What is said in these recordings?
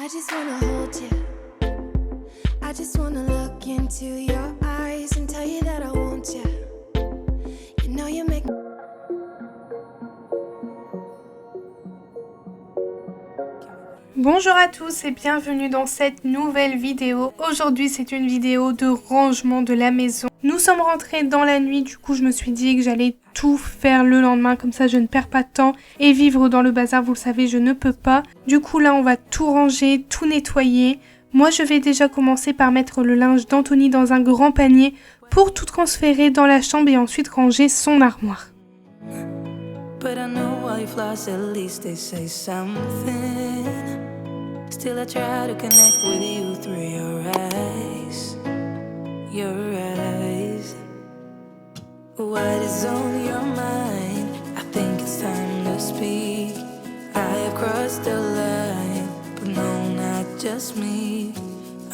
I just wanna hold you. I just wanna look into your eyes and tell you that I want you. You know you make me. Bonjour à tous et bienvenue dans cette nouvelle vidéo. Aujourd'hui c'est une vidéo de rangement de la maison. Nous sommes rentrés dans la nuit, du coup je me suis dit que j'allais tout faire le lendemain, comme ça je ne perds pas de temps. Et vivre dans le bazar, vous le savez, je ne peux pas. Du coup là on va tout ranger, tout nettoyer. Moi je vais déjà commencer par mettre le linge d'Anthony dans un grand panier pour tout transférer dans la chambre et ensuite ranger son armoire. But I know while you floss, at least they say something. Still I try to connect with you through your eyes. Your eyes. What is on your mind? I think it's time to speak. I have crossed the line, but no, not just me.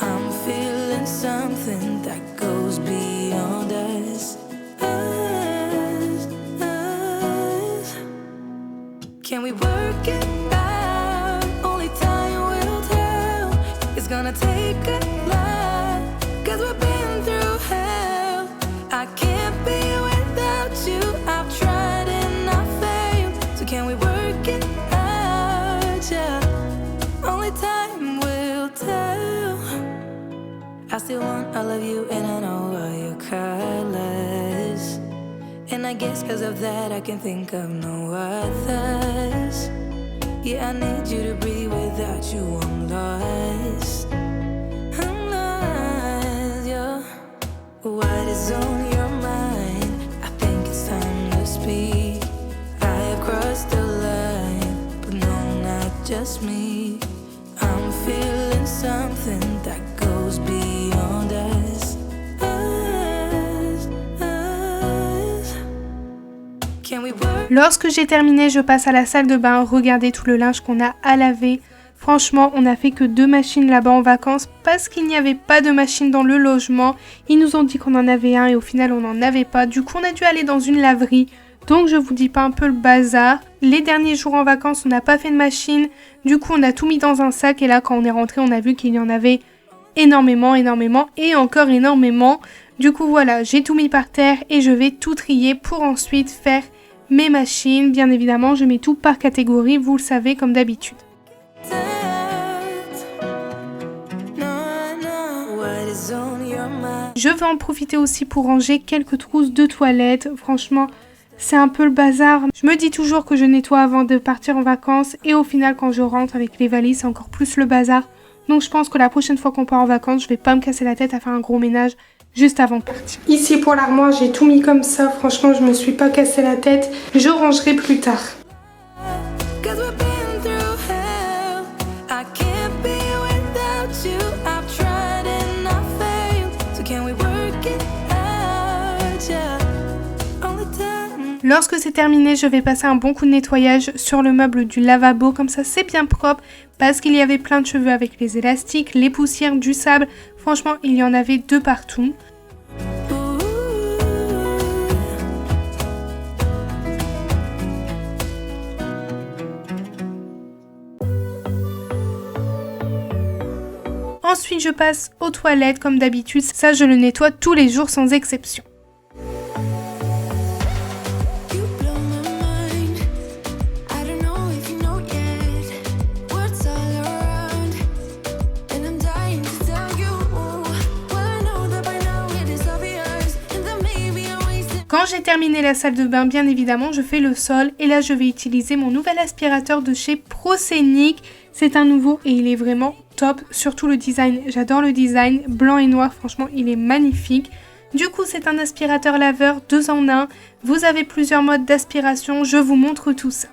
I'm feeling something that goes beyond us. Can we work it out? Only time will tell. It's gonna take a lot, 'cause we've been through hell. I can't be without you. I've tried and I failed. So can we work it out? Yeah. Only time will tell. I still want all of you and I know all your colors. And I guess 'cause of that I can think of no others. Yeah, I need you to breathe, without you I'm lost. I'm lost, yeah. What is on your mind? I think it's time to speak. I have crossed the line, but no, not just me. I'm feeling something that goes beyond us. Lorsque j'ai terminé, je passe à la salle de bain, regarder tout le linge qu'on a à laver. Franchement, on n'a fait que 2 machines là-bas en vacances parce qu'il n'y avait pas de machine dans le logement. Ils nous ont dit qu'on en avait un et au final on n'en avait pas. Du coup, on a dû aller dans une laverie. Donc je vous dis pas un peu le bazar. Les derniers jours en vacances, on n'a pas fait de machine. Du coup, on a tout mis dans un sac et là, quand on est rentré, on a vu qu'il y en avait énormément et encore énormément. Du coup, voilà, j'ai tout mis par terre et je vais tout trier pour ensuite faire mes machines. Bien évidemment, je mets tout par catégorie, vous le savez, comme d'habitude. Je vais en profiter aussi pour ranger quelques trousses de toilette. Franchement, c'est un peu le bazar. Je me dis toujours que je nettoie avant de partir en vacances et au final, quand je rentre avec les valises, c'est encore plus le bazar. Donc je pense que la prochaine fois qu'on part en vacances, je vais pas me casser la tête à faire un gros ménage juste avant de partir. Ici pour l'armoire, j'ai tout mis comme ça. Franchement, je me suis pas cassé la tête. Je rangerai plus tard. Lorsque c'est terminé, je vais passer un bon coup de nettoyage sur le meuble du lavabo, comme ça c'est bien propre, parce qu'il y avait plein de cheveux avec les élastiques, les poussières, du sable. Franchement, il y en avait de partout. Ensuite, je passe aux toilettes comme d'habitude. Ça, je le nettoie tous les jours sans exception. Quand j'ai terminé la salle de bain, bien évidemment, je fais le sol et là je vais utiliser mon nouvel aspirateur de chez Proscenic. C'est un nouveau et il est vraiment top, surtout le design. J'adore le design, blanc et noir, franchement il est magnifique. Du coup c'est un aspirateur laveur 2 en 1. Vous avez plusieurs modes d'aspiration, je vous montre tout ça.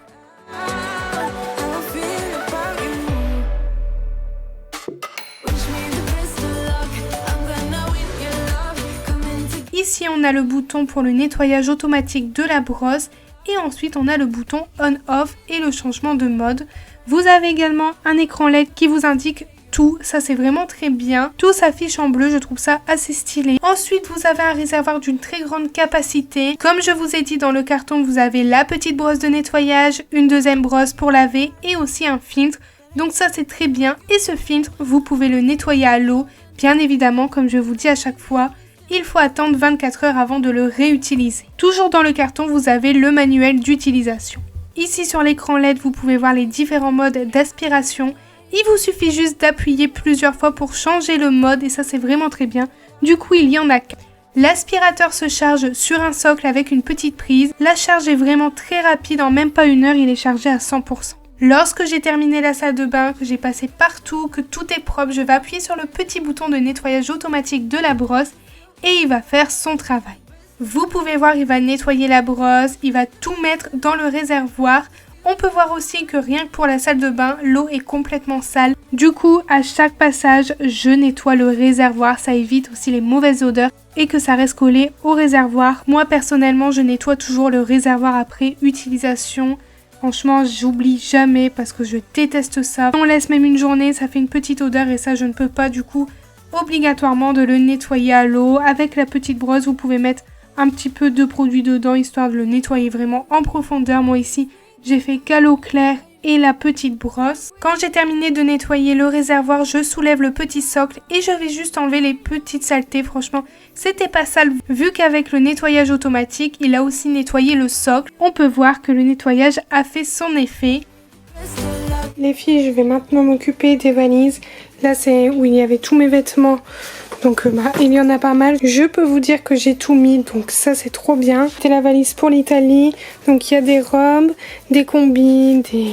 Ici, on a le bouton pour le nettoyage automatique de la brosse et ensuite on a le bouton on-off et le changement de mode. Vous avez également un écran LED qui vous indique tout, ça c'est vraiment très bien. Tout s'affiche en bleu, je trouve ça assez stylé. Ensuite, vous avez un réservoir d'une très grande capacité. Comme je vous ai dit dans le carton, vous avez la petite brosse de nettoyage, une deuxième brosse pour laver et aussi un filtre. Donc ça c'est très bien. Et ce filtre, vous pouvez le nettoyer à l'eau. Bien évidemment, comme je vous dis à chaque fois, il faut attendre 24 heures avant de le réutiliser. Toujours dans le carton, vous avez le manuel d'utilisation. Ici sur l'écran LED, vous pouvez voir les différents modes d'aspiration. Il vous suffit juste d'appuyer plusieurs fois pour changer le mode et ça c'est vraiment très bien. Du coup, il y en a 4. L'aspirateur se charge sur un socle avec une petite prise. La charge est vraiment très rapide, en même pas une heure, il est chargé à 100%. Lorsque j'ai terminé la salle de bain, que j'ai passé partout, que tout est propre, je vais appuyer sur le petit bouton de nettoyage automatique de la brosse et il va faire son travail. Vous pouvez voir, il va nettoyer la brosse, il va tout mettre dans le réservoir. On peut voir aussi que rien que pour la salle de bain, l'eau est complètement sale. Du coup, à chaque passage, je nettoie le réservoir. Ça évite aussi les mauvaises odeurs et que ça reste collé au réservoir. Moi, personnellement, je nettoie toujours le réservoir après utilisation. Franchement, j'oublie jamais parce que je déteste ça. On laisse même une journée, ça fait une petite odeur et ça, je ne peux pas. Du coup, obligatoirement de le nettoyer à l'eau. Avec la petite brosse, vous pouvez mettre un petit peu de produit dedans histoire de le nettoyer vraiment en profondeur. Moi ici, j'ai fait qu'à l'eau claire et la petite brosse. Quand j'ai terminé de nettoyer le réservoir, je soulève le petit socle et je vais juste enlever les petites saletés. Franchement, c'était pas sale vu qu'avec le nettoyage automatique, il a aussi nettoyé le socle. On peut voir que le nettoyage a fait son effet. Les filles, je vais maintenant m'occuper des valises. Là, c'est où il y avait tous mes vêtements. Donc il y en a pas mal. Je peux vous dire que j'ai tout mis, donc ça c'est trop bien. C'est la valise pour l'Italie. Donc il y a des robes, des combis, des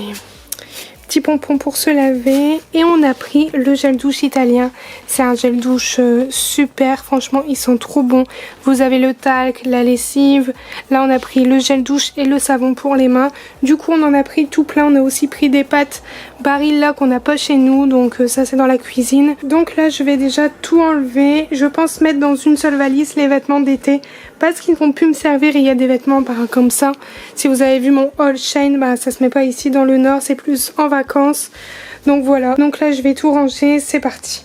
petits pompons pour se laver. Et on a pris le gel douche italien. C'est un gel douche super, franchement ils sont trop bons. Vous avez le talc, la lessive. Là on a pris le gel douche et le savon pour les mains. Du coup on en a pris tout plein. On a aussi pris des pâtes Barilla qu'on n'a pas chez nous. Donc ça c'est dans la cuisine. Donc là je vais déjà tout enlever. Je pense mettre dans une seule valise les vêtements d'été. Parce qu'ils vont plus me servir. Il y a des vêtements comme ça. Si vous avez vu mon haul Shane, ça se met pas ici dans le nord. C'est plus en vacances. Donc voilà. Donc là je vais tout ranger. C'est parti.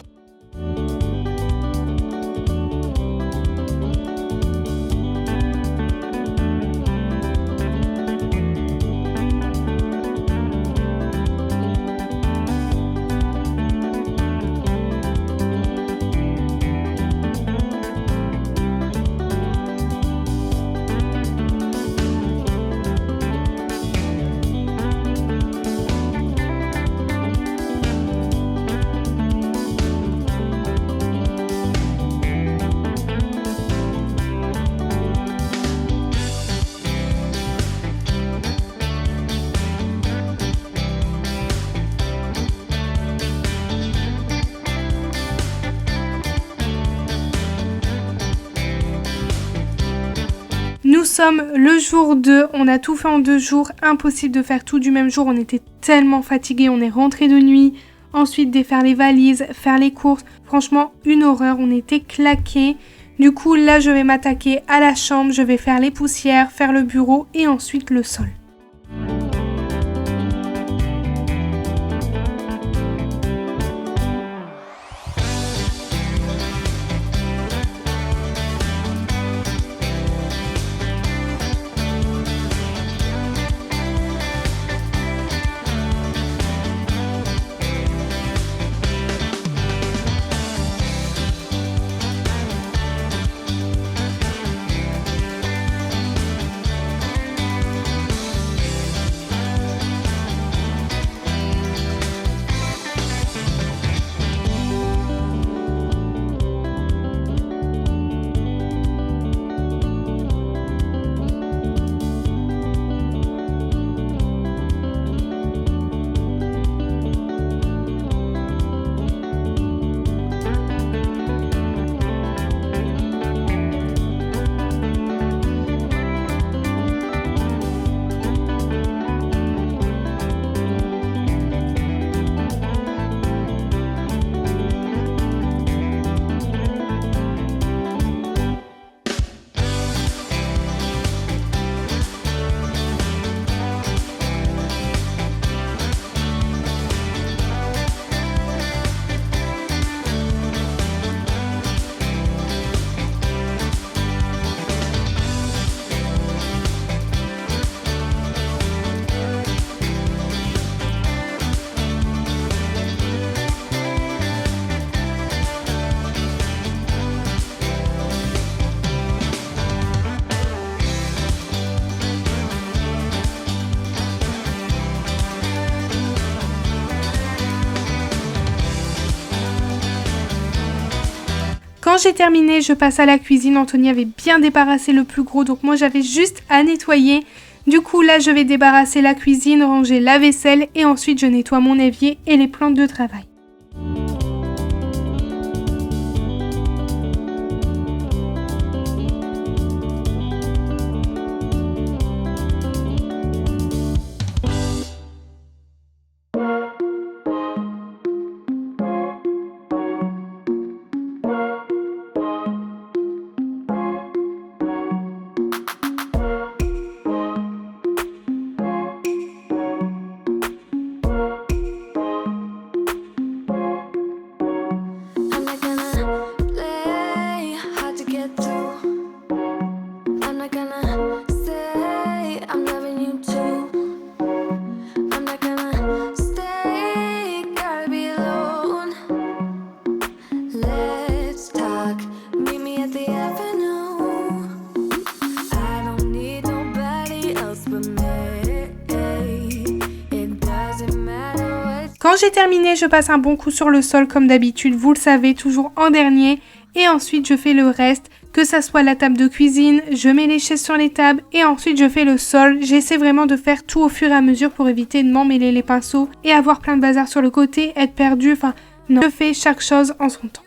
Nous sommes le jour 2, on a tout fait en 2 jours, impossible de faire tout du même jour, on était tellement fatigués, on est rentré de nuit, ensuite défaire les valises, faire les courses, franchement une horreur, on était claqués. Du coup là je vais m'attaquer à la chambre, je vais faire les poussières, faire le bureau et ensuite le sol. j'ai terminé, je passe à la cuisine. Anthony avait bien débarrassé le plus gros, donc moi j'avais juste à nettoyer. Du coup là je vais débarrasser la cuisine, ranger la vaisselle et ensuite je nettoie mon évier et les plantes de travail. Quand j'ai terminé, je passe un bon coup sur le sol comme d'habitude, vous le savez, toujours en dernier. Et ensuite, je fais le reste, que ça soit la table de cuisine, je mets les chaises sur les tables et ensuite je fais le sol. J'essaie vraiment de faire tout au fur et à mesure pour éviter de m'emmêler les pinceaux et avoir plein de bazar sur le côté, être perdu, enfin non. Je fais chaque chose en son temps.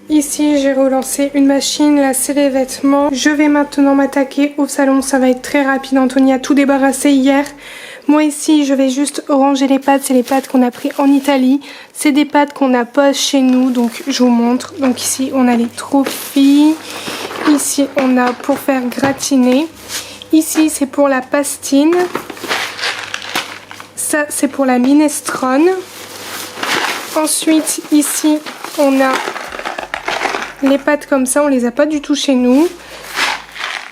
Ici, j'ai relancé une machine, là c'est les vêtements. Je vais maintenant m'attaquer au salon, ça va être très rapide. Anthony a tout débarrassé hier. Moi ici, je vais juste ranger les pâtes, c'est les pâtes qu'on a pris en Italie. C'est des pâtes qu'on n'a pas chez nous, donc je vous montre. Donc ici, on a les trophies. Ici, on a pour faire gratiner. Ici, c'est pour la pastine. Ça, c'est pour la minestrone. Ensuite, ici, on a les pâtes comme ça, on les a pas du tout chez nous.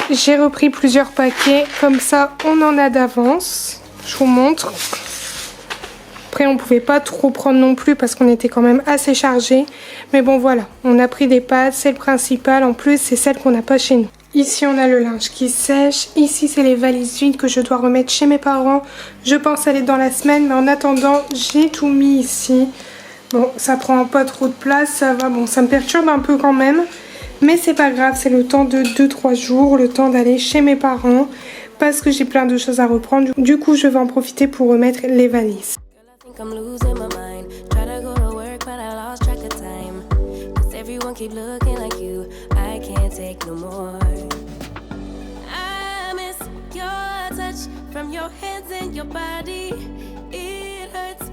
J'ai repris plusieurs paquets, comme ça on en a d'avance. Je vous montre. Après on pouvait pas trop prendre non plus parce qu'on était quand même assez chargé. Mais bon voilà, on a pris des pâtes, c'est le principal. En plus c'est celle qu'on n'a pas chez nous. Ici on a le linge qui sèche. Ici c'est les valises vides que je dois remettre chez mes parents. Je pense aller dans la semaine, mais en attendant j'ai tout mis ici. Bon, ça prend pas trop de place, ça va. Bon, ça me perturbe un peu quand même. Mais c'est pas grave, c'est le temps de 2-3 jours, le temps d'aller chez mes parents. Parce que j'ai plein de choses à reprendre. Du coup, je vais en profiter pour remettre les valises.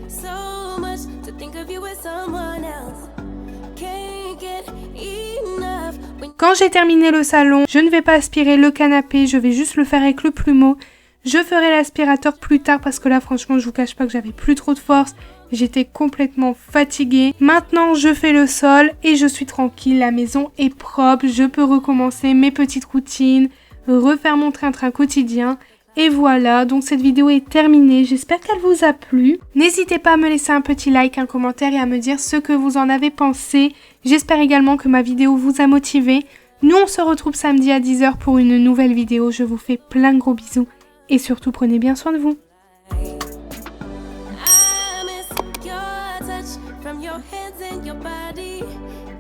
So much to think of you with someone else. Can't get enough. Quand j'ai terminé le salon, je ne vais pas aspirer le canapé, je vais juste le faire avec le plumeau. Je ferai l'aspirateur plus tard parce que là franchement je vous cache pas que j'avais plus trop de force. J'étais complètement fatiguée. Maintenant je fais le sol et je suis tranquille, la maison est propre. Je peux recommencer mes petites routines, refaire mon train-train quotidien. Et voilà, donc cette vidéo est terminée, j'espère qu'elle vous a plu. N'hésitez pas à me laisser un petit like, un commentaire et à me dire ce que vous en avez pensé. J'espère également que ma vidéo vous a motivé. Nous on se retrouve samedi à 10 h pour une nouvelle vidéo, je vous fais plein de gros bisous Et surtout, prenez bien soin de vous. I miss your touch from your hands and your body.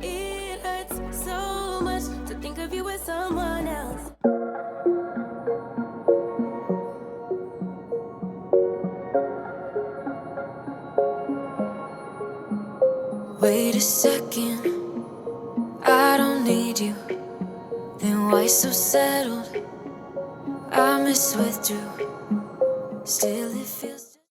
It hurts so much to think of you with someone else. Wait a second, I don't need you. Then why so settled? I miss withdrew. Still if